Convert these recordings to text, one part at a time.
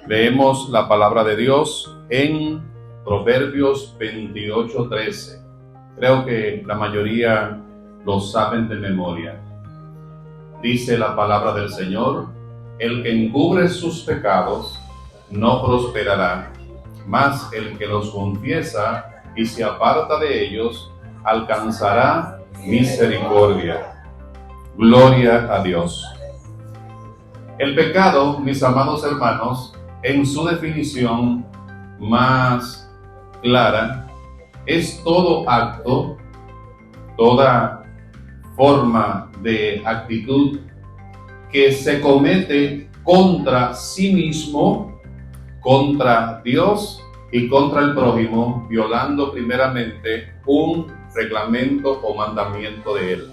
Leemos la palabra de Dios en Proverbios 28:13. Creo que la mayoría lo saben de memoria. Dice la palabra del Señor: el que encubre sus pecados no prosperará, mas el que los confiesa y se aparta de ellos alcanzará misericordia. Gloria a Dios. El pecado, mis amados hermanos, en su definición más clara, es todo acto, toda forma de actitud que se comete contra sí mismo, contra Dios y contra el prójimo, violando primeramente un reglamento o mandamiento de Él.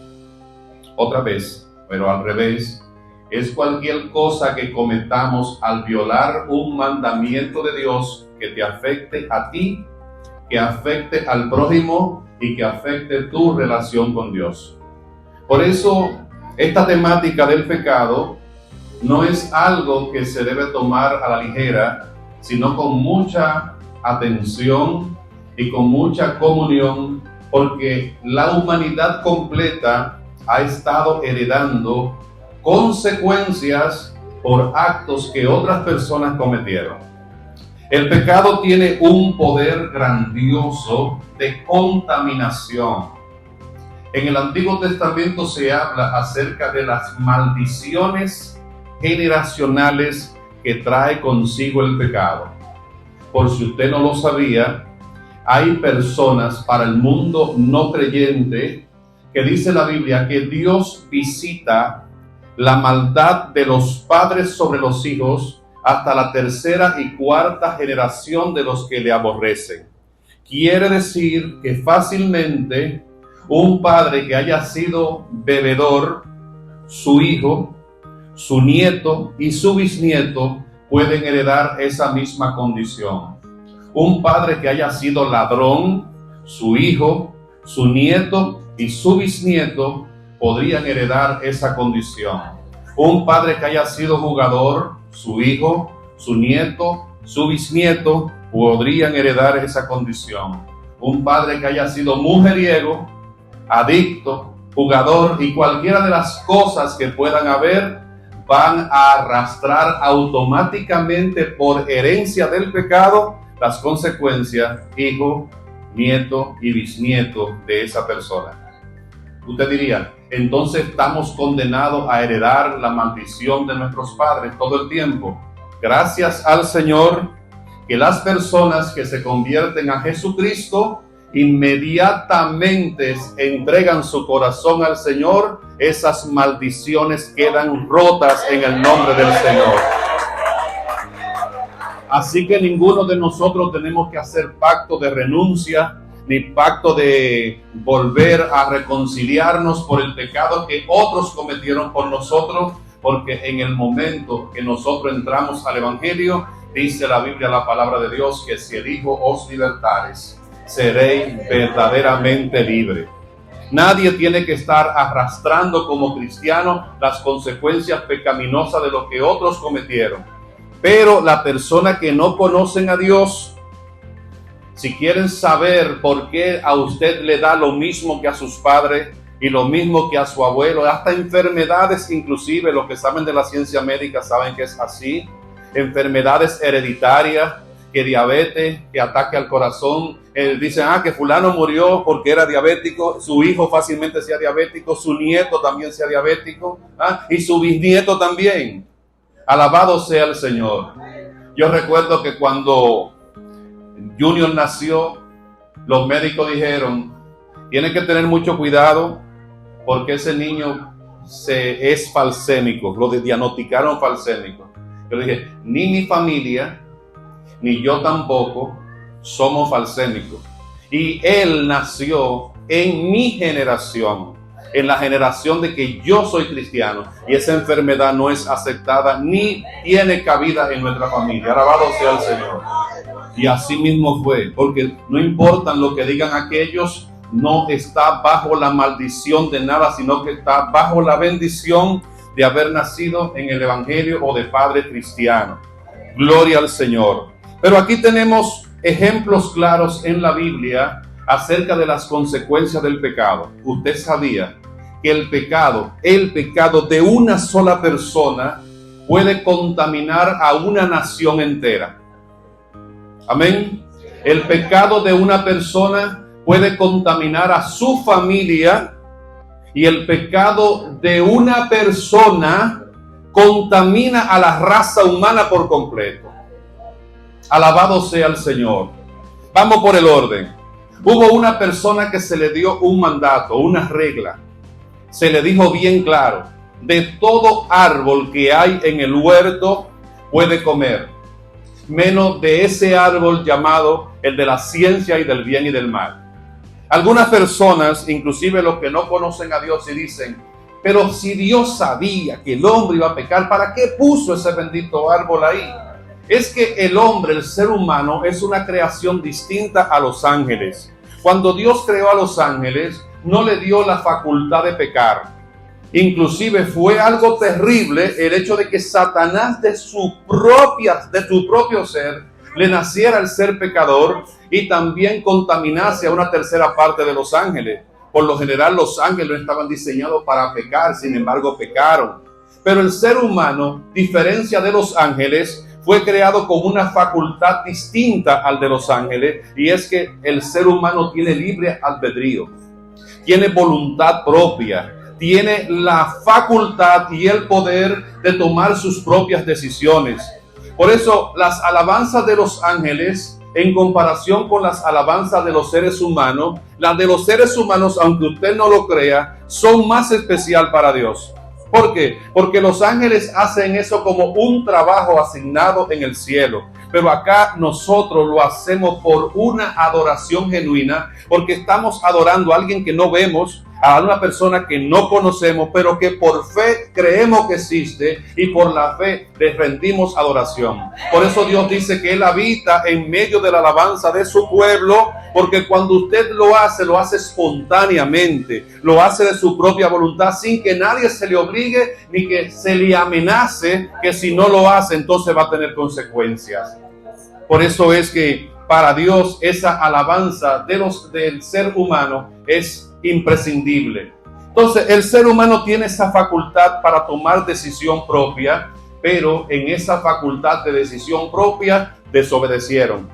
Otra vez, pero al revés, es cualquier cosa que cometamos al violar un mandamiento de Dios que te afecte a ti, que afecte al prójimo y que afecte tu relación con Dios. Por eso, esta temática del pecado no es algo que se debe tomar a la ligera, sino con mucha atención y con mucha comunión, porque la humanidad completa ha estado heredando consecuencias por actos que otras personas cometieron. El pecado tiene un poder grandioso de contaminación. En el Antiguo Testamento se habla acerca de las maldiciones generacionales que trae consigo el pecado. Por si usted no lo sabía, hay personas para el mundo no creyente que dice la Biblia que Dios visita la maldad de los padres sobre los hijos hasta la tercera y cuarta generación de los que le aborrecen. Quiere decir que fácilmente un padre que haya sido bebedor, su hijo, su nieto y su bisnieto pueden heredar esa misma condición. Un padre que haya sido ladrón, su hijo, su nieto y su bisnieto podrían heredar esa condición. Un padre que haya sido jugador, su hijo, su nieto, su bisnieto podrían heredar esa condición. Un padre que haya sido mujeriego, adicto, jugador y cualquiera de las cosas que puedan haber, van a arrastrar automáticamente por herencia del pecado las consecuencias, hijo, nieto y bisnieto de esa persona. Usted diría, entonces estamos condenados a heredar la maldición de nuestros padres todo el tiempo. Gracias al Señor que las personas que se convierten a Jesucristo inmediatamente entregan su corazón al Señor, esas maldiciones quedan rotas en el nombre del Señor. Así que ninguno de nosotros tenemos que hacer pacto de renuncia, ni pacto de volver a reconciliarnos por el pecado que otros cometieron por nosotros, porque en el momento que nosotros entramos al Evangelio, dice la Biblia, la palabra de Dios, que si el Hijo os libertares, seréis verdaderamente libres. Nadie tiene que estar arrastrando como cristiano las consecuencias pecaminosas de lo que otros cometieron. Pero la persona que no conocen a Dios, si quieren saber por qué a usted le da lo mismo que a sus padres y lo mismo que a su abuelo, hasta enfermedades inclusive, los que saben de la ciencia médica saben que es así, enfermedades hereditarias, que diabetes, que ataque al corazón, dicen que fulano murió porque era diabético, su hijo fácilmente sea diabético, su nieto también sea diabético, y su bisnieto también. Alabado sea el Señor. Yo recuerdo que cuando Junior nació, los médicos dijeron, tiene que tener mucho cuidado porque ese niño es falsémico, lo diagnosticaron falsémico. Yo le dije, ni mi familia, ni yo tampoco somos falsémicos. Y él nació en mi generación, en la generación de que yo soy cristiano, y esa enfermedad no es aceptada ni tiene cabida en nuestra familia. Alabado sea el Señor. Y así mismo fue, porque no importa lo que digan aquellos, no está bajo la maldición de nada, sino que está bajo la bendición de haber nacido en el Evangelio o de padre cristiano. Gloria al Señor. Pero aquí tenemos ejemplos claros en la Biblia acerca de las consecuencias del pecado. Usted sabía que el pecado de una sola persona puede contaminar a una nación entera. Amén. El pecado de una persona puede contaminar a su familia, y el pecado de una persona contamina a la raza humana por completo. Alabado sea el Señor. Vamos por el orden. Hubo una persona que se le dio un mandato, una regla. Se le dijo bien claro: de todo árbol que hay en el huerto puede comer, menos de ese árbol llamado el de la ciencia y del bien y del mal. Algunas personas, inclusive los que no conocen a Dios, y dicen: pero si Dios sabía que el hombre iba a pecar, ¿para qué puso ese bendito árbol ahí? Es que el hombre, el ser humano, es una creación distinta a los ángeles. Cuando Dios creó a los ángeles, no le dio la facultad de pecar. Inclusive fue algo terrible el hecho de que Satanás de su propio ser le naciera el ser pecador y también contaminase a una tercera parte de los ángeles. Por lo general los ángeles no estaban diseñados para pecar, sin embargo pecaron. Pero el ser humano, diferencia de los ángeles, fue creado con una facultad distinta al de los ángeles, y es que el ser humano tiene libre albedrío, tiene voluntad propia, tiene la facultad y el poder de tomar sus propias decisiones. Por eso las alabanzas de los ángeles, en comparación con las alabanzas de los seres humanos, las de los seres humanos, aunque usted no lo crea, son más especial para Dios. ¿Por qué? Porque los ángeles hacen eso como un trabajo asignado en el cielo. Pero acá nosotros lo hacemos por una adoración genuina, porque estamos adorando a alguien que no vemos, a una persona que no conocemos, pero que por fe creemos que existe, y por la fe le rendimos adoración. Por eso Dios dice que Él habita en medio de la alabanza de su pueblo, porque cuando usted lo hace espontáneamente, lo hace de su propia voluntad, sin que nadie se le obligue ni que se le amenace que si no lo hace entonces va a tener consecuencias. Por eso es que para Dios esa alabanza del ser humano es imprescindible. Entonces el ser humano tiene esa facultad para tomar decisión propia, pero en esa facultad de decisión propia desobedecieron.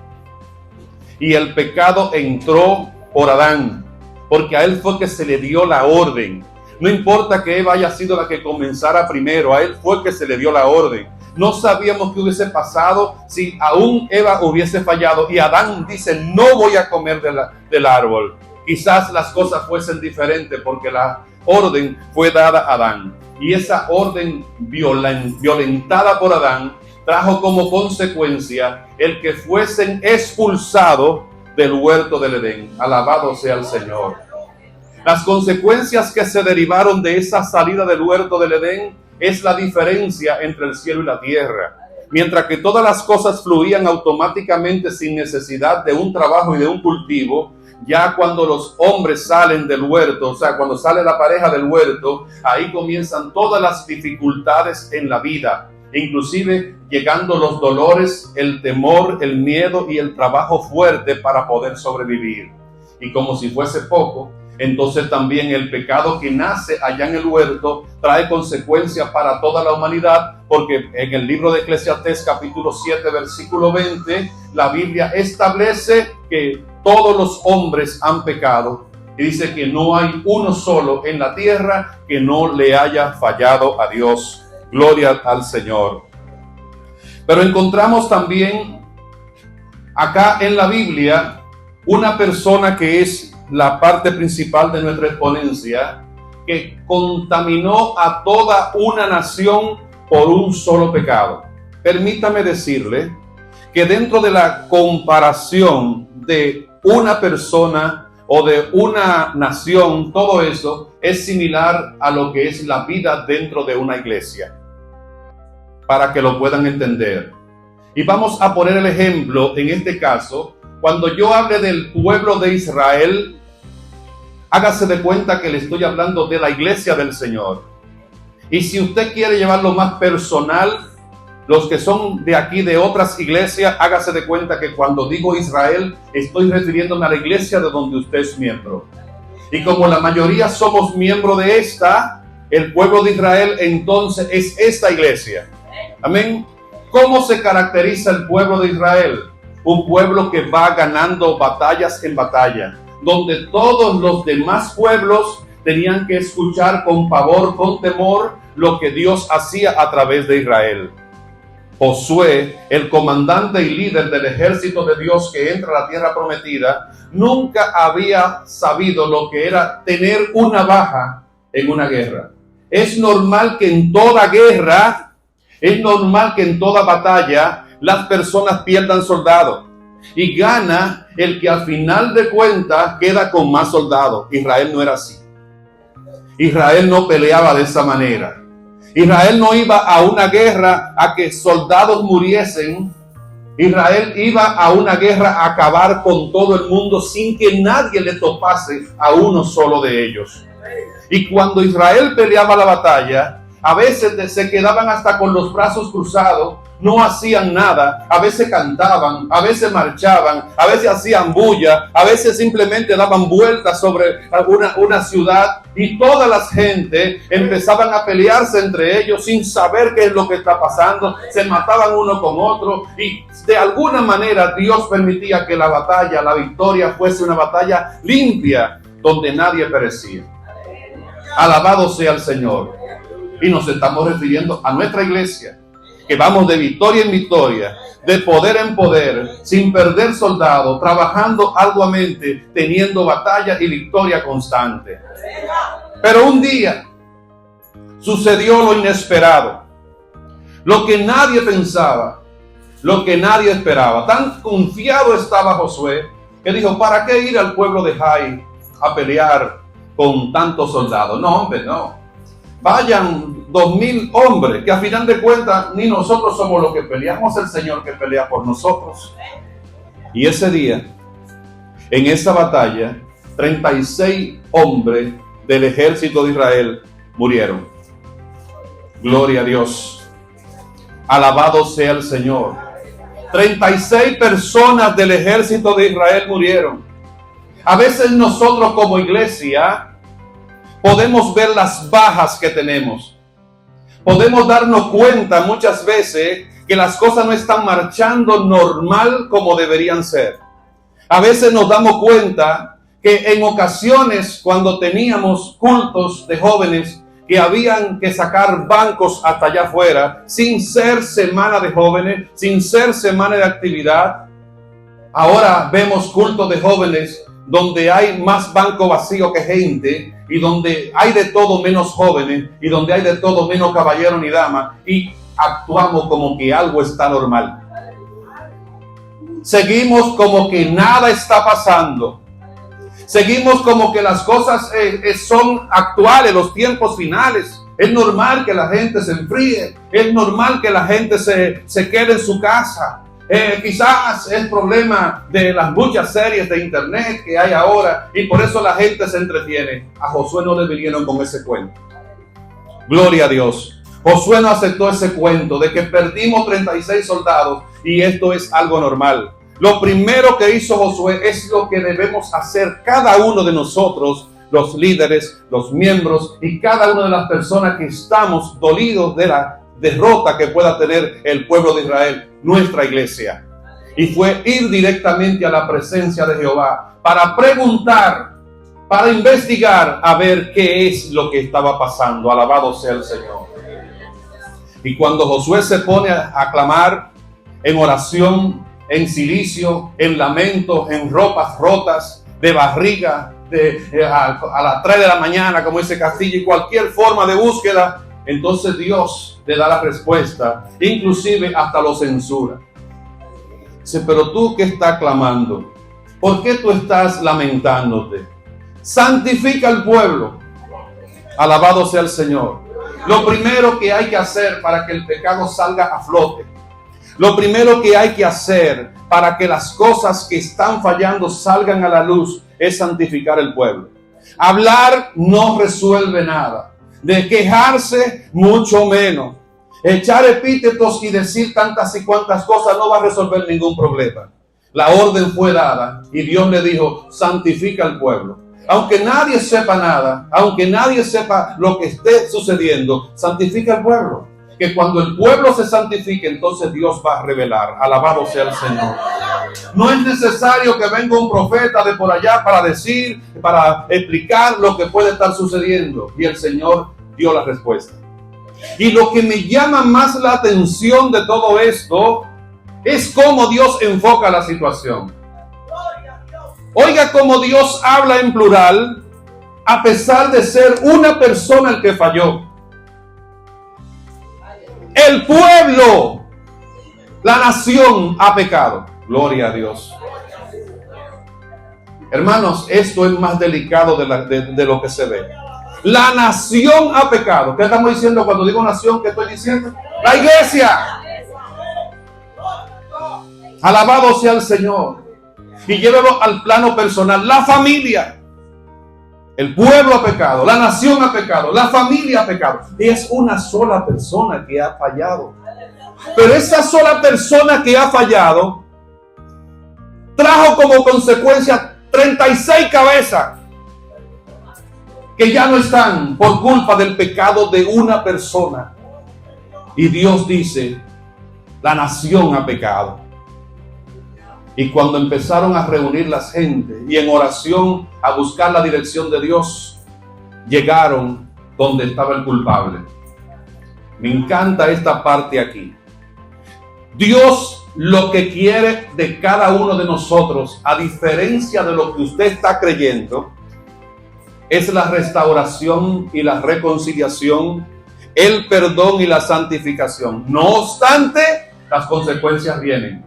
Y el pecado entró por Adán, porque a él fue que se le dio la orden. No importa que Eva haya sido la que comenzara primero, a él fue que se le dio la orden. No sabíamos qué hubiese pasado si aún Eva hubiese fallado y Adán dice: no voy a comer del árbol. Quizás las cosas fuesen diferentes, porque la orden fue dada a Adán. Y esa orden violentada por Adán trajo como consecuencia el que fuesen expulsados del huerto del Edén. Alabado sea el Señor. Las consecuencias que se derivaron de esa salida del huerto del Edén es la diferencia entre el cielo y la tierra. Mientras que todas las cosas fluían automáticamente sin necesidad de un trabajo y de un cultivo, ya cuando los hombres salen del huerto, o sea, cuando sale la pareja del huerto, ahí comienzan todas las dificultades en la vida, inclusive llegando los dolores, el temor, el miedo y el trabajo fuerte para poder sobrevivir. Y como si fuese poco, entonces también el pecado que nace allá en el huerto trae consecuencias para toda la humanidad, porque en el libro de Eclesiastés capítulo 7 versículo 20 la Biblia establece que todos los hombres han pecado, y dice que no hay uno solo en la tierra que no le haya fallado a Dios. Gloria al Señor. Pero encontramos también acá en la Biblia una persona que es la parte principal de nuestra exponencia, que contaminó a toda una nación por un solo pecado. Permítame decirle que dentro de la comparación de una persona o de una nación, todo eso es similar a lo que es la vida dentro de una iglesia, para que lo puedan entender. Y vamos a poner el ejemplo en este caso. Cuando yo hable del pueblo de Israel, hágase de cuenta que le estoy hablando de la iglesia del Señor. Y si usted quiere llevarlo más personal, Los que son de aquí, de otras iglesias, hágase de cuenta que cuando digo Israel, estoy refiriéndome a la iglesia de donde usted es miembro. Y como la mayoría somos miembros de esta, el pueblo de Israel, entonces es esta iglesia. Amén. ¿Cómo se caracteriza el pueblo de Israel? Un pueblo que va ganando batallas en batalla, donde todos los demás pueblos tenían que escuchar con pavor, con temor, lo que Dios hacía a través de Israel. Josué, el comandante y líder del ejército de Dios que entra a la tierra prometida, nunca había sabido lo que era tener una baja en una guerra. Es normal que en toda guerra, es normal que en toda batalla las personas pierdan soldados y gana el que al final de cuentas queda con más soldados. Israel no era así. Israel no peleaba de esa manera. Israel no iba a una guerra a que soldados muriesen. Israel iba a una guerra a acabar con todo el mundo sin que nadie le topase a uno solo de ellos. Y cuando Israel peleaba la batalla, a veces se quedaban hasta con los brazos cruzados, no hacían nada, a veces cantaban, a veces marchaban, a veces hacían bulla, a veces simplemente daban vueltas sobre una ciudad y toda la gente empezaban a pelearse entre ellos sin saber qué es lo que está pasando, se mataban uno con otro y de alguna manera Dios permitía que la batalla, la victoria fuese una batalla limpia donde nadie perecía. Alabado sea el Señor. Y nos estamos refiriendo a nuestra iglesia, que vamos de victoria en victoria, de poder en poder, sin perder soldados, trabajando arduamente, teniendo batalla y victoria constante. Pero un día sucedió lo inesperado, lo que nadie pensaba, lo que nadie esperaba. Tan confiado estaba Josué que dijo: ¿para qué ir al pueblo de Jai a pelear con tantos soldados? No, hombre, no. Vayan 2,000 hombres, que a final de cuentas ni nosotros somos los que peleamos, el Señor que pelea por nosotros. Y ese día, en esa batalla, 36 hombres del ejército de Israel murieron. Gloria a Dios. Alabado sea el Señor. 36 personas del ejército de Israel murieron. A veces nosotros como iglesia podemos ver las bajas que tenemos. Podemos darnos cuenta muchas veces que las cosas no están marchando normal como deberían ser. A veces nos damos cuenta que en ocasiones cuando teníamos cultos de jóvenes que habían que sacar bancos hasta allá afuera, sin ser semana de jóvenes, sin ser semana de actividad, ahora vemos cultos de jóvenes donde hay más banco vacío que gente, y donde hay de todo menos jóvenes, y donde hay de todo menos caballeros ni damas, y actuamos como que algo está normal. Seguimos como que nada está pasando. Seguimos como que las cosas son actuales, los tiempos finales. Es normal que la gente se enfríe, es normal que la gente se quede en su casa. Quizás es problema de las muchas series de internet que hay ahora y por eso la gente se entretiene. A Josué no le vinieron con ese cuento. Gloria a Dios. Josué no aceptó ese cuento de que perdimos 36 soldados y esto es algo normal. Lo primero que hizo Josué es lo que debemos hacer cada uno de nosotros, los líderes, los miembros y cada una de las personas que estamos dolidos de la derrota que pueda tener el pueblo de Israel, nuestra iglesia. Y fue ir directamente a la presencia de Jehová para preguntar, para investigar a ver qué es lo que estaba pasando. Alabado sea el Señor. Y cuando Josué se pone a clamar en oración, en cilicio, en lamento, en ropas rotas, de barriga, a las 3 de la mañana, como dice Castillo, y cualquier forma de búsqueda, entonces Dios le da la respuesta, inclusive hasta lo censura. Dice: pero tú que estás clamando, ¿por qué tú estás lamentándote? Santifica al pueblo. Alabado sea el Señor. Lo primero que hay que hacer para que el pecado salga a flote, lo primero que hay que hacer para que las cosas que están fallando salgan a la luz, es santificar el pueblo. Hablar no resuelve nada. De quejarse, mucho menos. Echar epítetos y decir tantas y cuantas cosas no va a resolver ningún problema. La orden fue dada y Dios le dijo, santifica al pueblo. Aunque nadie sepa nada, aunque nadie sepa lo que esté sucediendo, santifica al pueblo. Que cuando el pueblo se santifique, entonces Dios va a revelar. Alabado sea el Señor. No es necesario que venga un profeta de por allá para decir, para explicar lo que puede estar sucediendo. Y el Señor dio la respuesta. Y lo que me llama más la atención de todo esto es cómo Dios enfoca la situación. Oiga cómo Dios habla en plural, a pesar de ser una persona el que falló. El pueblo, la nación ha pecado. Gloria a Dios. Hermanos, esto es más delicado de lo que se ve. La nación ha pecado. ¿Qué estamos diciendo cuando digo nación? ¿Qué estoy diciendo? La iglesia. Alabado sea el Señor. Y llévelo al plano personal. La familia. El pueblo ha pecado. La nación ha pecado. La familia ha pecado. Y es una sola persona que ha fallado. Pero esa sola persona que ha fallado trajo como consecuencia 36 cabezas que ya no están por culpa del pecado de una persona. Y Dios dice, la nación ha pecado. Y cuando empezaron a reunir las gente y en oración a buscar la dirección de Dios, llegaron donde estaba el culpable. Me encanta esta parte aquí. Dios lo que quiere de cada uno de nosotros, a diferencia de lo que usted está creyendo, es la restauración y la reconciliación, el perdón y la santificación. No obstante, las consecuencias vienen.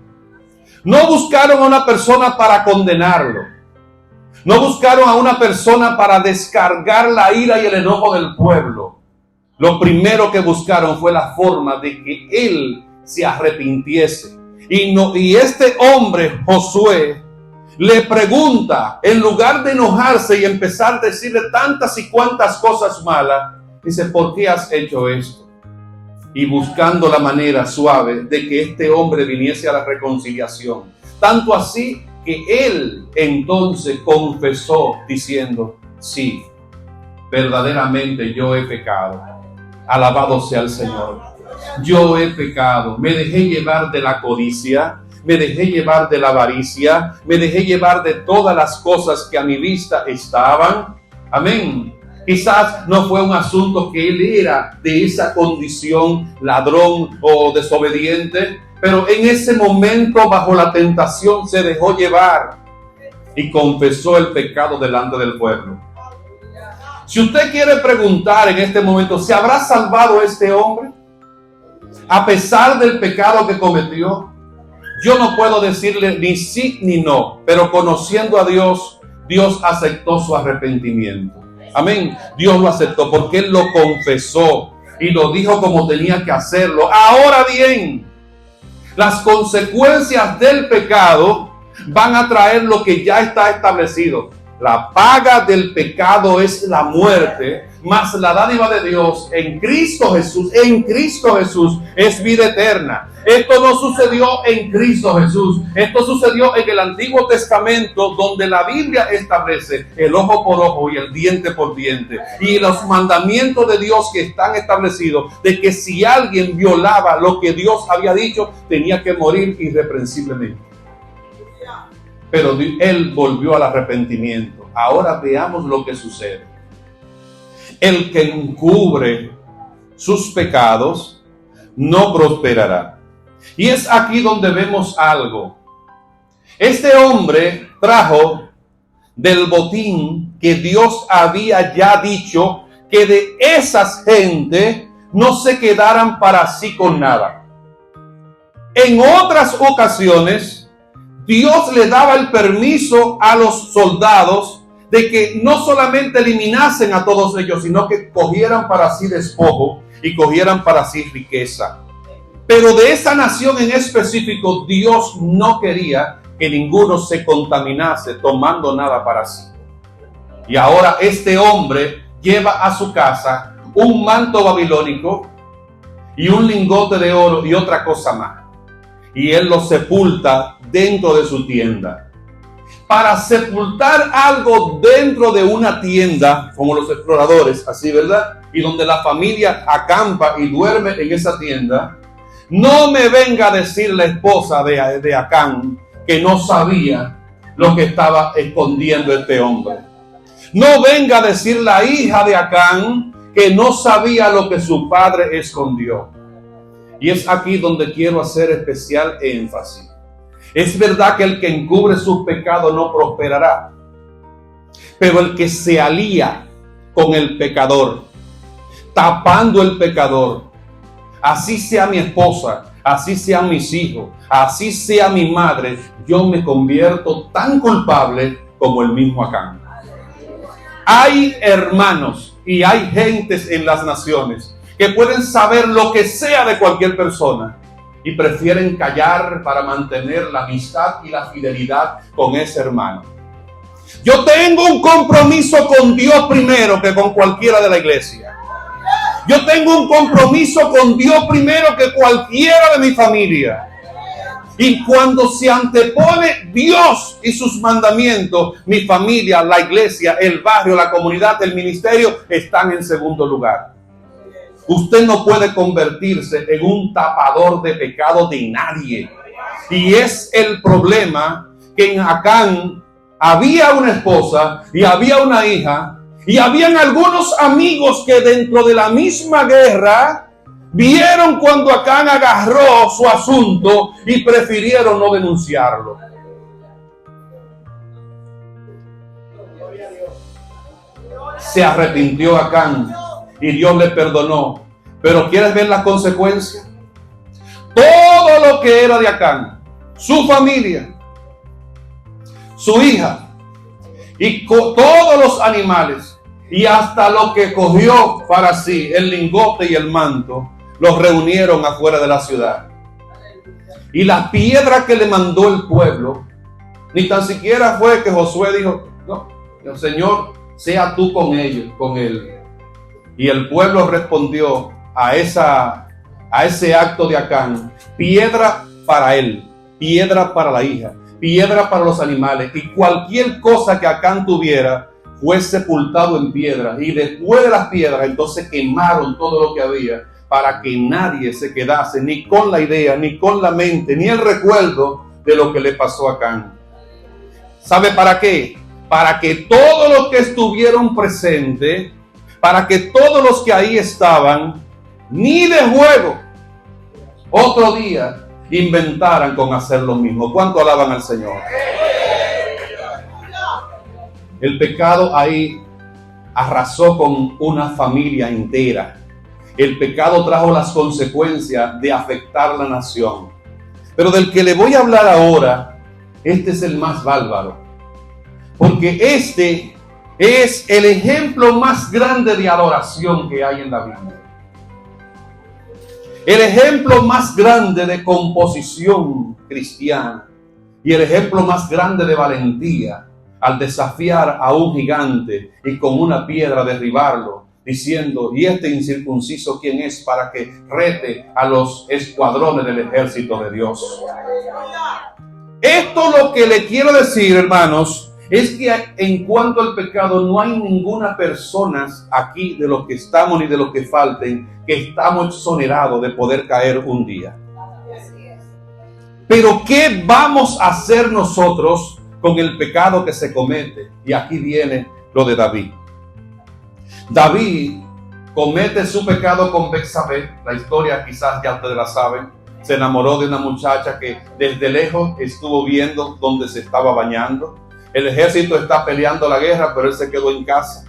No buscaron a una persona para condenarlo. No buscaron a una persona para descargar la ira y el enojo del pueblo. Lo primero que buscaron fue la forma de que él se arrepintiese. Y este hombre, Josué, le pregunta, en lugar de enojarse y empezar a decirle tantas y cuantas cosas malas, dice, ¿por qué has hecho esto? Y buscando la manera suave de que este hombre viniese a la reconciliación. Tanto así que él entonces confesó diciendo, sí, verdaderamente yo he pecado. Alabado sea el Señor. Yo he pecado, me dejé llevar de la codicia, me dejé llevar de la avaricia, me dejé llevar de todas las cosas que a mi vista estaban. Amén. Quizás no fue un asunto que él era de esa condición, ladrón o desobediente, pero en ese momento bajo la tentación se dejó llevar y confesó el pecado delante del pueblo. Si usted quiere preguntar en este momento, ¿se habrá salvado este hombre? A pesar del pecado que cometió, yo no puedo decirle ni sí ni no, pero conociendo a Dios, Dios aceptó su arrepentimiento. Amén. Dios lo aceptó porque él lo confesó y lo dijo como tenía que hacerlo. Ahora bien, las consecuencias del pecado van a traer lo que ya está establecido. La paga del pecado es la muerte, mas la dádiva de Dios en Cristo Jesús es vida eterna. Esto no sucedió en Cristo Jesús. Esto sucedió en el Antiguo Testamento, donde la Biblia establece el ojo por ojo y el diente por diente. Y los mandamientos de Dios que están establecidos de que si alguien violaba lo que Dios había dicho, tenía que morir irreprensiblemente. Pero él volvió al arrepentimiento. Ahora veamos lo que sucede. El que encubre sus pecados no prosperará. Y es aquí donde vemos algo. Este hombre trajo del botín que Dios había ya dicho que de esas gente no se quedaran para sí con nada. En otras ocasiones, Dios le daba el permiso a los soldados de que no solamente eliminasen a todos ellos, sino que cogieran para sí despojo y cogieran para sí riqueza. Pero de esa nación en específico, Dios no quería que ninguno se contaminase tomando nada para sí. Y ahora este hombre lleva a su casa un manto babilónico y un lingote de oro y otra cosa más. Y él lo sepulta dentro de su tienda. Para sepultar algo dentro de una tienda, como los exploradores, así, ¿verdad? Y donde la familia acampa y duerme en esa tienda, no me venga a decir la esposa de Acán que no sabía lo que estaba escondiendo este hombre. No venga a decir la hija de Acán que no sabía lo que su padre escondió. Y es aquí donde quiero hacer especial énfasis. Es verdad que el que encubre sus pecados no prosperará, pero el que se alía con el pecador, tapando el pecador, así sea mi esposa, así sean mis hijos, así sea mi madre, yo me convierto tan culpable como el mismo Acán. Hay hermanos y hay gentes en las naciones que pueden saber lo que sea de cualquier persona y prefieren callar para mantener la amistad y la fidelidad con ese hermano. Yo tengo un compromiso con Dios primero que con cualquiera de la iglesia. Yo tengo un compromiso con Dios primero que cualquiera de mi familia. Y cuando se antepone Dios y sus mandamientos, mi familia, la iglesia, el barrio, la comunidad, el ministerio están en segundo lugar. Usted no puede convertirse en un tapador de pecado de nadie. Y es el problema que en Acán había una esposa y había una hija y habían algunos amigos que dentro de la misma guerra vieron cuando Acán agarró su asunto y prefirieron no denunciarlo. Se arrepintió Acán y Dios le perdonó. Pero ¿quieres ver las consecuencias? Todo lo que era de Acán, su familia, su hija y todos los animales y hasta lo que cogió para sí, el lingote y el manto, los reunieron afuera de la ciudad. Y la piedra que le mandó el pueblo, ni tan siquiera fue que Josué dijo, no, el Señor, sea tú con ellos, con él. Y el pueblo respondió a ese acto de Acán: piedra para él, piedra para la hija, piedra para los animales, y cualquier cosa que Acán tuviera fue sepultado en piedra. Y después de las piedras entonces quemaron todo lo que había, para que nadie se quedase ni con la idea, ni con la mente, ni el recuerdo de lo que le pasó a Acán. ¿Sabe para qué? Para que todos los que estuvieron presentes, para que todos los que ahí estaban, ni de juego, otro día inventaran con hacer lo mismo. ¿Cuánto alaban al Señor? El pecado ahí arrasó con una familia entera. El pecado trajo las consecuencias de afectar la nación. Pero del que le voy a hablar ahora, este es el más bárbaro, porque este es el ejemplo más grande de adoración que hay en la Biblia. El ejemplo más grande de composición cristiana y el ejemplo más grande de valentía al desafiar a un gigante y con una piedra derribarlo, diciendo: ¿y este incircunciso quién es para que rete a los escuadrones del ejército de Dios? Esto lo que le quiero decir, hermanos, es que en cuanto al pecado no hay ninguna persona aquí de los que estamos ni de los que falten que estamos exonerados de poder caer un día. Pero ¿qué vamos a hacer nosotros con el pecado que se comete? Y aquí viene lo de David. David comete su pecado con Betsabé. La historia quizás ya ustedes la saben. Se enamoró de una muchacha que desde lejos estuvo viendo donde se estaba bañando. El ejército está peleando la guerra, pero él se quedó en casa.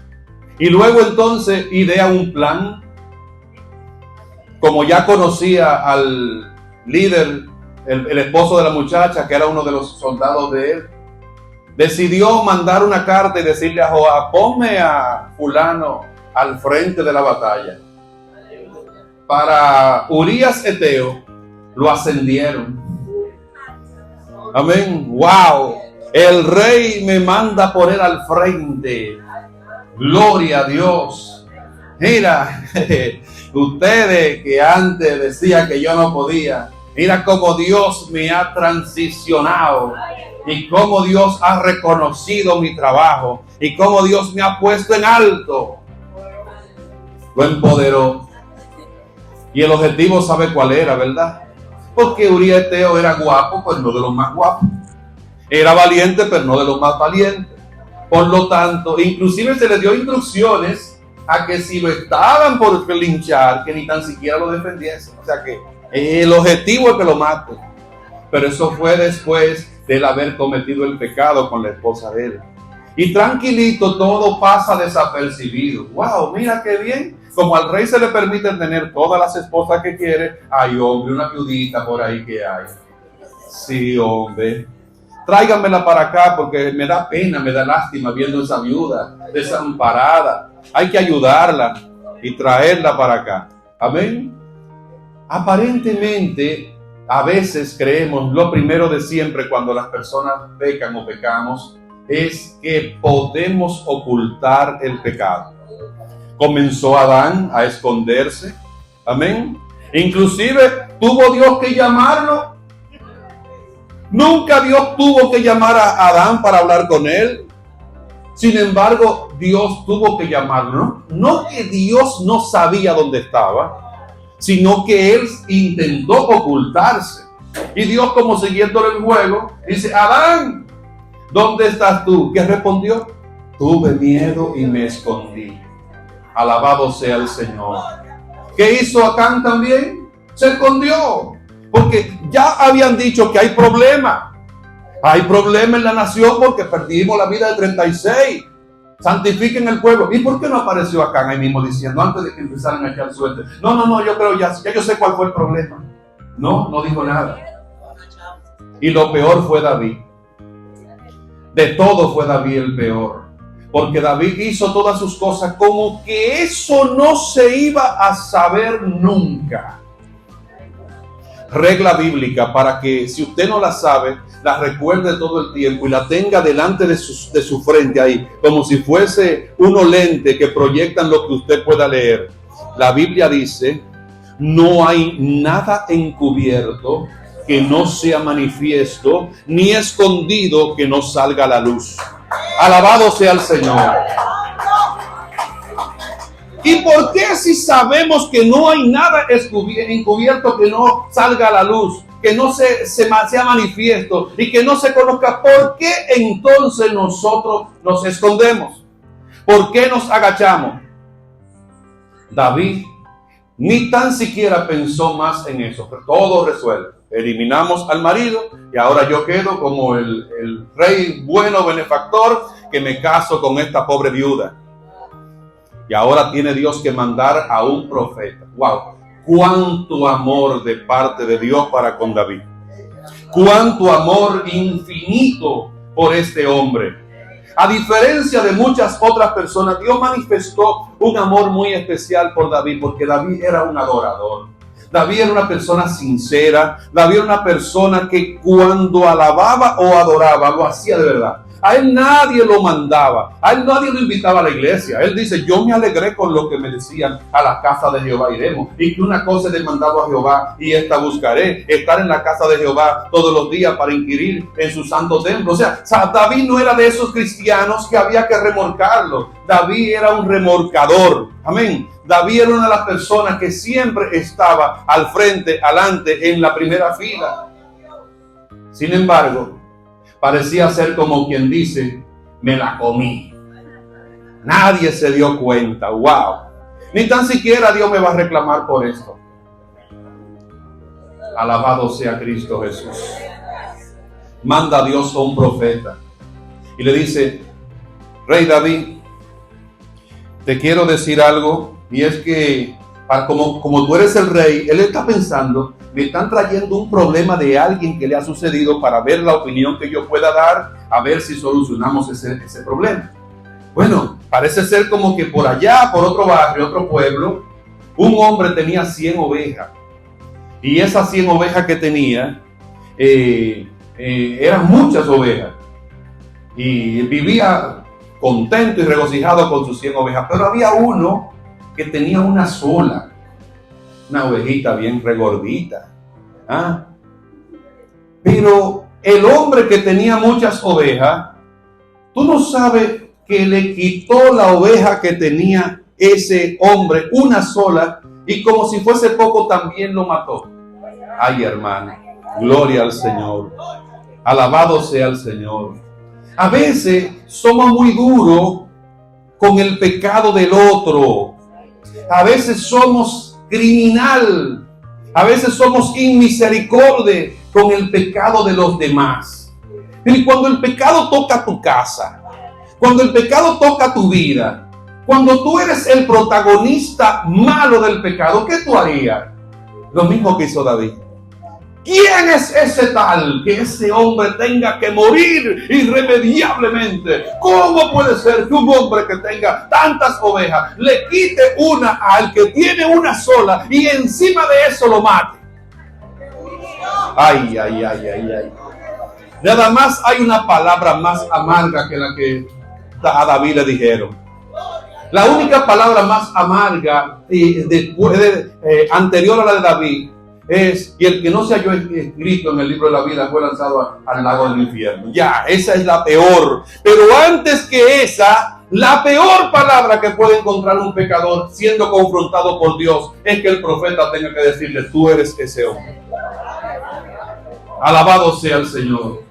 Y luego entonces idea un plan. Como ya conocía al líder, el esposo de la muchacha, que era uno de los soldados de él, decidió mandar una carta y decirle a Joab: ponme a fulano al frente de la batalla. Para Urías Eteo lo ascendieron. Amén. Wow. El rey me manda poner al frente. Gloria a Dios. Mira, Ustedes que antes decían que yo no podía, mira cómo Dios me ha transicionado y cómo Dios ha reconocido mi trabajo y cómo Dios me ha puesto en alto. Lo empoderó. Y el objetivo, ¿sabe cuál era, verdad? Porque Urías Eteo era guapo, pero no de los más guapos. Era valiente, pero no de los más valientes. Por lo tanto, inclusive se le dio instrucciones a que si lo estaban por linchar, que ni tan siquiera lo defendiesen. O sea que el objetivo es que lo maten. Pero eso fue después de él haber cometido el pecado con la esposa de él. Y tranquilito, todo pasa desapercibido. ¡Wow! Mira qué bien. Como al rey se le permite tener todas las esposas que quiere, hay hombre, una viudita por ahí que hay. Sí, hombre. Tráiganmela para acá porque me da pena, me da lástima viendo esa viuda desamparada. Hay que ayudarla y traerla para acá. Amén. Aparentemente, a veces creemos, lo primero de siempre cuando las personas pecan o pecamos, es que podemos ocultar el pecado. Comenzó Adán a esconderse. Amén. Inclusive tuvo Dios que llamarlo. Nunca Dios tuvo que llamar a Adán para hablar con él. Sin embargo, Dios tuvo que llamarlo. No que Dios no sabía dónde estaba, sino que él intentó ocultarse. Y Dios, como siguiéndole el juego, dice: Adán, ¿dónde estás tú? ¿Qué respondió? Tuve miedo y me escondí. Alabado sea el Señor. ¿Qué hizo Acán también? Se escondió. Porque ya habían dicho que hay problema. Hay problema en la nación porque perdimos la vida de 36. Santifiquen el pueblo. ¿Y por qué no apareció Acán ahí mismo diciendo, antes de que empezaran a echar suerte? No, yo creo ya yo sé cuál fue el problema. No dijo nada. Y lo peor fue David. De todo fue David el peor. Porque David hizo todas sus cosas como que eso no se iba a saber nunca. Regla bíblica para que, si usted no la sabe, la recuerde todo el tiempo y la tenga delante de su frente ahí, como si fuese unos lentes que proyectan lo que usted pueda leer. La Biblia dice: no hay nada encubierto que no sea manifiesto, ni escondido que no salga a la luz. Alabado sea el Señor. ¿Y por qué, si sabemos que no hay nada encubierto que no salga a la luz, que no sea manifiesto y que no se conozca, por qué entonces nosotros nos escondemos? ¿Por qué nos agachamos? David ni tan siquiera pensó más en eso, pero todo resuelto. Eliminamos al marido y ahora yo quedo como el rey bueno, benefactor, que me caso con esta pobre viuda. Y ahora tiene Dios que mandar a un profeta. ¡Wow! ¡Cuánto amor de parte de Dios para con David! ¡Cuánto amor infinito por este hombre! A diferencia de muchas otras personas, Dios manifestó un amor muy especial por David, porque David era un adorador. David era una persona sincera. David era una persona que cuando alababa o adoraba, lo hacía de verdad. A él nadie lo mandaba, a él nadie lo invitaba a la iglesia. Él dice: yo me alegré con lo que me decían, a la casa de Jehová iremos. Y que una cosa he demandado a Jehová y esta buscaré: estar en la casa de Jehová todos los días para inquirir en su santo templo. O sea, David no era de esos cristianos que había que remolcarlo. David era un remolcador. Amén. David era una de las personas que siempre estaba al frente, adelante, en la primera fila. Sin embargo, parecía ser como quien dice: me la comí. Nadie se dio cuenta. ¡Wow! Ni tan siquiera Dios me va a reclamar por esto. Alabado sea Cristo Jesús. Manda a Dios a un profeta y le dice: Rey David, te quiero decir algo, y es que como tú eres el rey, él está pensando: me están trayendo un problema de alguien que le ha sucedido para ver la opinión que yo pueda dar, a ver si solucionamos ese problema. Bueno, parece ser como que por allá, por otro barrio, otro pueblo, un hombre tenía 100 ovejas. Y esas 100 ovejas que tenía, eran muchas ovejas. Y vivía contento y regocijado con sus 100 ovejas. Pero había uno que tenía una sola. una ovejita bien regordita. ¿Ah? Pero el hombre que tenía muchas ovejas, tú no sabes que le quitó la oveja que tenía ese hombre, una sola, y como si fuese poco también lo mató. Ay, hermano, gloria al Señor. Alabado sea el Señor. A veces somos muy duros con el pecado del otro. A veces somos criminal. A veces somos inmisericordia con el pecado de los demás. Y cuando el pecado toca tu casa, cuando el pecado toca tu vida, cuando tú eres el protagonista malo del pecado, ¿qué tú harías? Lo mismo que hizo David. ¿Quién es ese tal que ese hombre tenga que morir irremediablemente? ¿Cómo puede ser que un hombre que tenga tantas ovejas le quite una al que tiene una sola y encima de eso lo mate? Ay, ay, ay, ay, ay. Nada más hay una palabra más amarga que la que a David le dijeron. La única palabra más amarga anterior a la de David es: y el que no se halló escrito en el libro de la vida fue lanzado al lago del infierno. Ya, esa es la peor. Pero antes que esa, la peor palabra que puede encontrar un pecador siendo confrontado por Dios es que el profeta tenga que decirle: tú eres ese hombre. Alabado sea el Señor.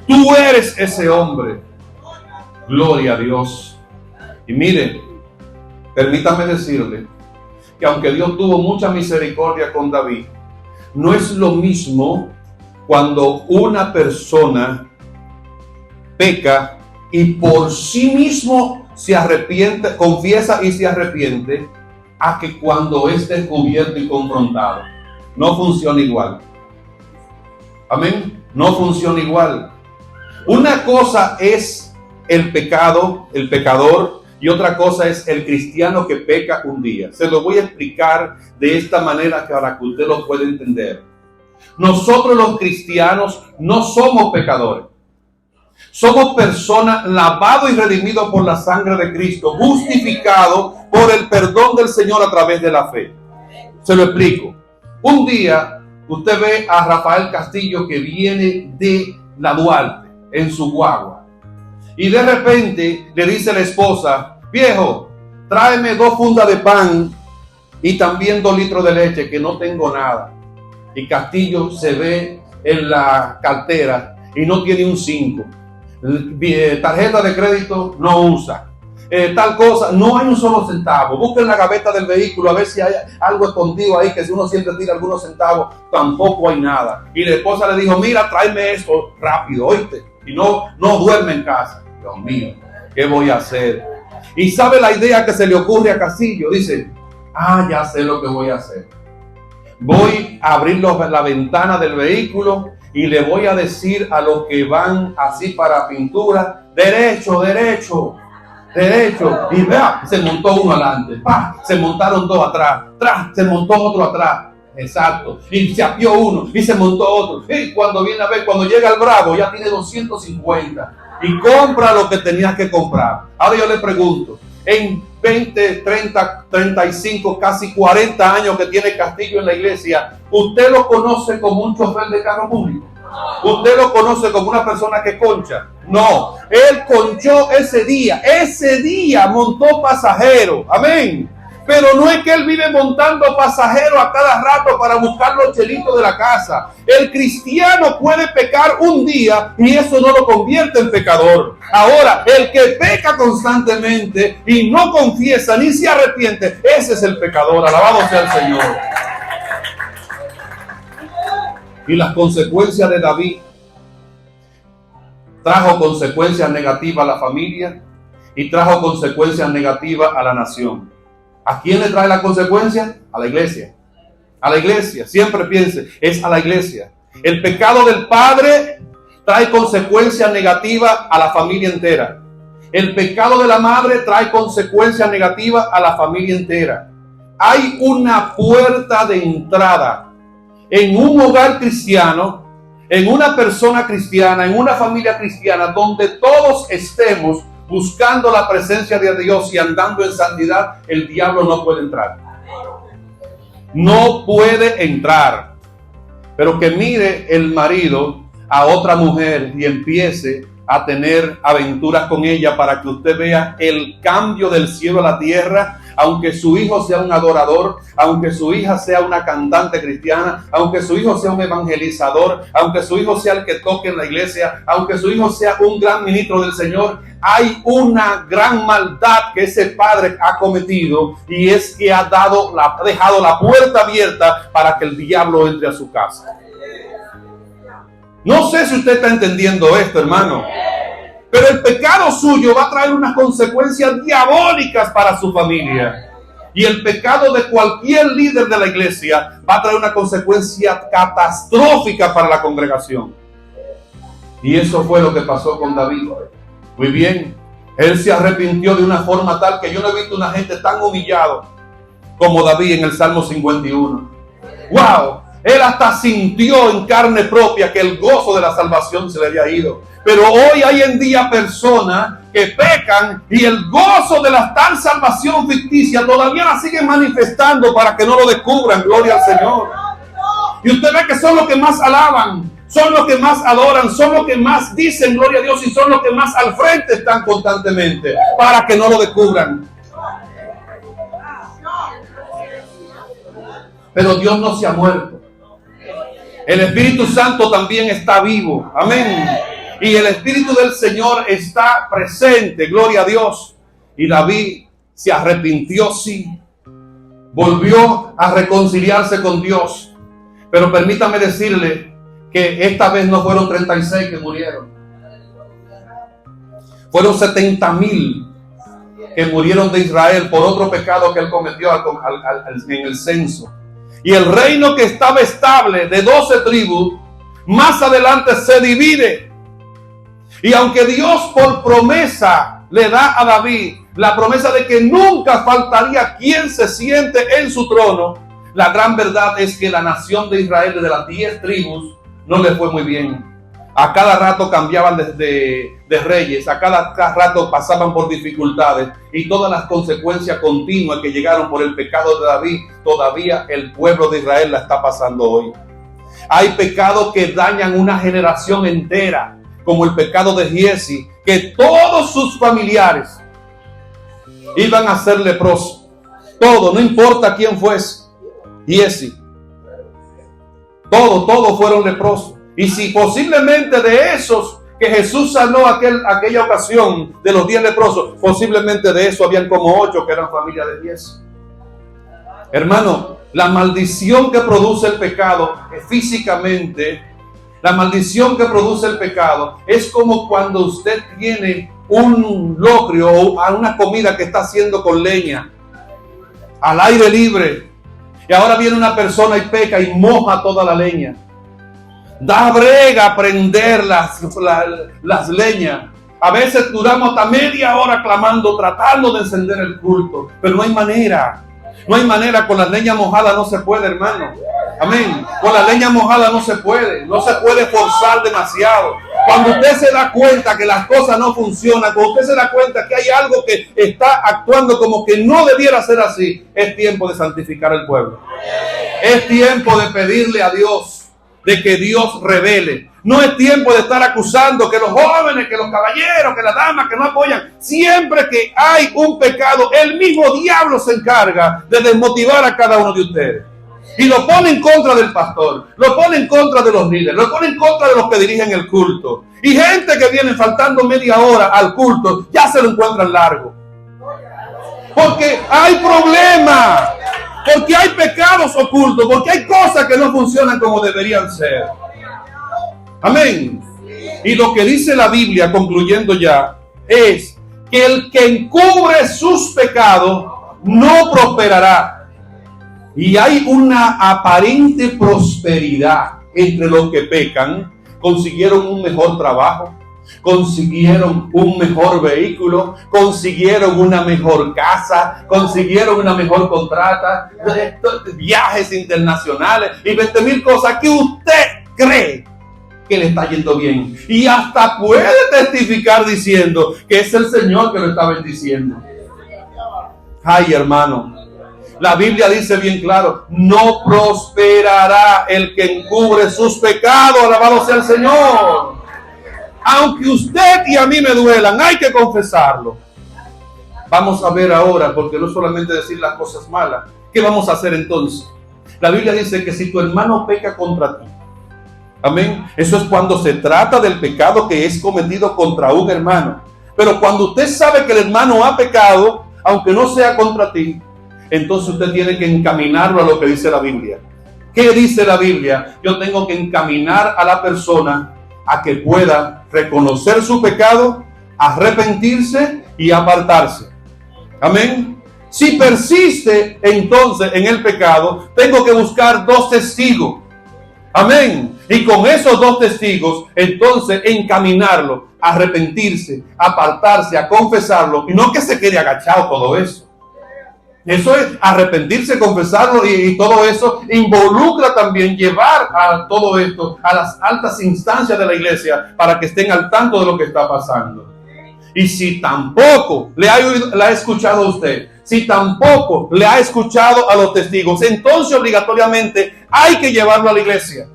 Tú eres ese hombre. Gloria a Dios. Y mire, permítame decirle que aunque Dios tuvo mucha misericordia con David, no es lo mismo cuando una persona peca y por sí mismo se arrepiente, confiesa y se arrepiente, a que cuando es descubierto y confrontado. No funciona igual. Amén. No funciona igual. Una cosa es el pecado, el pecador, y otra cosa es el cristiano que peca un día. Se lo voy a explicar de esta manera para que usted lo pueda entender. Nosotros los cristianos no somos pecadores. Somos personas lavados y redimidos por la sangre de Cristo, justificados por el perdón del Señor a través de la fe. Se lo explico. Un día usted ve a Rafael Castillo que viene de la Duarte en su guagua. Y de repente le dice a la esposa: viejo, tráeme 2 fundas de pan y también 2 litros de leche, que no tengo nada. Y Castillo se ve en la cartera y no tiene un 5. Tarjeta de crédito no usa. Tal cosa, no hay un solo centavo. Busquen la gaveta del vehículo a ver si hay algo escondido ahí, que si uno siempre tira algunos centavos, tampoco hay nada. Y la esposa le dijo: mira, tráeme esto rápido, oíste. Y no duerme en casa. Dios mío, ¿qué voy a hacer? Y sabe la idea que se le ocurre a Castillo. Dice: ya sé lo que voy a hacer. Voy a abrir la ventana del vehículo y le voy a decir a los que van así para pintura: derecho, derecho, derecho. Y vea, se montó uno adelante, se montaron 2 atrás, se montó otro atrás. Exacto. Y se apió uno y se montó otro. Y cuando viene a ver, cuando llega el bravo, ya tiene 250 y compra lo que tenía que comprar. Ahora yo le pregunto, en 20, 30, 35, casi 40 años que tiene Castillo en la iglesia, ¿usted lo conoce como un chofer de carro público? ¿Usted lo conoce como una persona que concha? No, él conchó ese día montó pasajero. Amén. Pero no es que él vive montando pasajeros a cada rato para buscar los chelitos de la casa. El cristiano puede pecar un día y eso no lo convierte en pecador. Ahora, el que peca constantemente y no confiesa ni se arrepiente, ese es el pecador. Alabado sea el Señor. Y las consecuencias de David trajo consecuencias negativas a la familia y trajo consecuencias negativas a la nación. ¿A quién le trae la consecuencia? A la iglesia. A la iglesia. Siempre piense, es a la iglesia. El pecado del padre trae consecuencias negativas a la familia entera. El pecado de la madre trae consecuencias negativas a la familia entera. Hay una puerta de entrada en un hogar cristiano, en una persona cristiana, en una familia cristiana, donde todos estemos buscando la presencia de Dios y andando en santidad. El diablo no puede entrar. no puede entrar. Pero que mire el marido a otra mujer y empiece a tener aventuras con ella para que usted vea el cambio del cielo a la tierra. Aunque su hijo sea un adorador, aunque su hija sea una cantante cristiana, aunque su hijo sea un evangelizador, aunque su hijo sea el que toque en la iglesia, aunque su hijo sea un gran ministro del Señor, hay una gran maldad que ese padre ha cometido, y es que ha dejado la puerta abierta para que el diablo entre a su casa. No sé si usted está entendiendo esto, hermano. Pero el pecado suyo va a traer unas consecuencias diabólicas para su familia. Y el pecado de cualquier líder de la iglesia va a traer una consecuencia catastrófica para la congregación. Y eso fue lo que pasó con David. Muy bien, él se arrepintió de una forma tal que yo no he visto una gente tan humillado como David en el Salmo 51. ¡Wow! Él hasta sintió en carne propia que el gozo de la salvación se le había ido. Pero hoy hay en día personas que pecan y el gozo de la tal salvación ficticia todavía la siguen manifestando para que no lo descubran. Gloria al Señor. Y usted ve que son los que más alaban, son los que más adoran, son los que más dicen gloria a Dios y son los que más al frente están constantemente para que no lo descubran. Pero Dios no se ha muerto. El Espíritu Santo también está vivo. Amén. Y el Espíritu del Señor está presente. Gloria a Dios. Y David se arrepintió, sí. Volvió a reconciliarse con Dios. Pero permítame decirle que esta vez no fueron 36 que murieron. Fueron 70,000 que murieron de Israel por otro pecado que él cometió en el censo. Y el reino que estaba estable de 12 tribus, más adelante se divide. Y aunque Dios por promesa le da a David la promesa de que nunca faltaría quien se siente en su trono, la gran verdad es que la nación de Israel, de las 10 tribus, no le fue muy bien. A cada rato cambiaban de reyes, a cada rato pasaban por dificultades, y todas las consecuencias continuas que llegaron por el pecado de David, todavía el pueblo de Israel la está pasando hoy. Hay pecados que dañan una generación entera, como el pecado de Giesi, que todos sus familiares iban a ser leprosos. Todo, no importa quién fuese. Giesi. Todos fueron leprosos. Y si posiblemente de esos que Jesús sanó aquella ocasión, de los 10 leprosos, posiblemente de eso habían como 8 que eran familia de Giesi. Hermano, la maldición que produce el pecado físicamente, la maldición que produce el pecado es como cuando usted tiene un locrio o una comida que está haciendo con leña al aire libre, y ahora viene una persona y peca y moja toda la leña. Da brega prender las leñas. A veces duramos hasta media hora clamando, tratando de encender el culto, pero no hay manera. No hay manera, con la leña mojada no se puede, hermano. Amén. Con la leña mojada no se puede forzar demasiado. Cuando usted se da cuenta que las cosas no funcionan, cuando usted se da cuenta que hay algo que está actuando como que no debiera ser así, es tiempo de santificar el pueblo. Es tiempo de pedirle a Dios de que Dios revele. No es tiempo de estar acusando que los jóvenes, que los caballeros, que las damas que no apoyan. Siempre que hay un pecado, el mismo diablo se encarga de desmotivar a cada uno de ustedes. Y lo pone en contra del pastor, lo pone en contra de los líderes, lo pone en contra de los que dirigen el culto. Y gente que viene faltando media hora al culto, ya se lo encuentran largo. Porque hay problemas, porque hay pecados ocultos, porque hay cosas que no funcionan como deberían ser. Amén. Y lo que dice la Biblia, concluyendo ya, es que el que encubre sus pecados no prosperará. Y hay una aparente prosperidad entre los que pecan. Consiguieron un mejor trabajo, consiguieron un mejor vehículo, consiguieron una mejor casa, consiguieron una mejor contrata, viajes internacionales y 20,000 cosas que usted cree que le está yendo bien. Y hasta puede testificar diciendo que es el Señor que lo está bendiciendo. Ay, hermano. La Biblia dice bien claro, no prosperará el que encubre sus pecados. Alabado sea el Señor. Aunque usted y a mí me duelan, hay que confesarlo. Vamos a ver ahora, porque no solamente decir las cosas malas. ¿Qué vamos a hacer entonces? La Biblia dice que si tu hermano peca contra ti, amén, eso es cuando se trata del pecado que es cometido contra un hermano. Pero cuando usted sabe que el hermano ha pecado, aunque no sea contra ti, entonces usted tiene que encaminarlo a lo que dice la Biblia. ¿Qué dice la Biblia? Yo tengo que encaminar a la persona a que pueda reconocer su pecado, arrepentirse y apartarse. Amén. Si persiste entonces en el pecado, tengo que buscar 2 testigos. Amén. Y con esos 2 testigos, entonces encaminarlo a arrepentirse, a apartarse, a confesarlo. Y no que se quede agachado todo eso. Eso es arrepentirse, confesarlo y todo eso involucra también llevar a todo esto a las altas instancias de la iglesia para que estén al tanto de lo que está pasando. Y si tampoco le ha escuchado a usted, si tampoco le ha escuchado a los testigos, entonces obligatoriamente hay que llevarlo a la iglesia.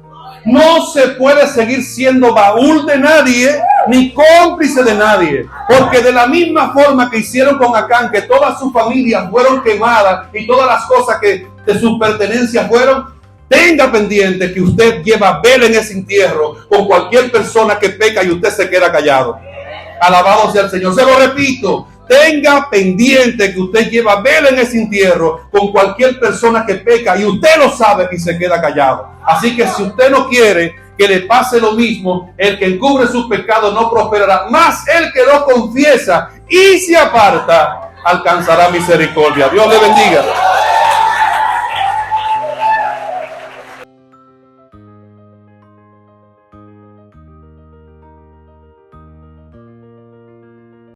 No se puede seguir siendo baúl de nadie, ni cómplice de nadie. Porque de la misma forma que hicieron con Acán, que todas sus familias fueron quemadas y todas las cosas que de sus pertenencias fueron, tenga pendiente que usted lleva vela en ese entierro con cualquier persona que peca y usted se queda callado. Alabado sea el Señor. Se lo repito. Tenga pendiente que usted lleva vela en ese entierro con cualquier persona que peca y usted lo sabe y se queda callado. Así que si usted no quiere que le pase lo mismo, el que encubre sus pecados no prosperará, más el que lo confiesa y se aparta alcanzará misericordia. Dios le bendiga.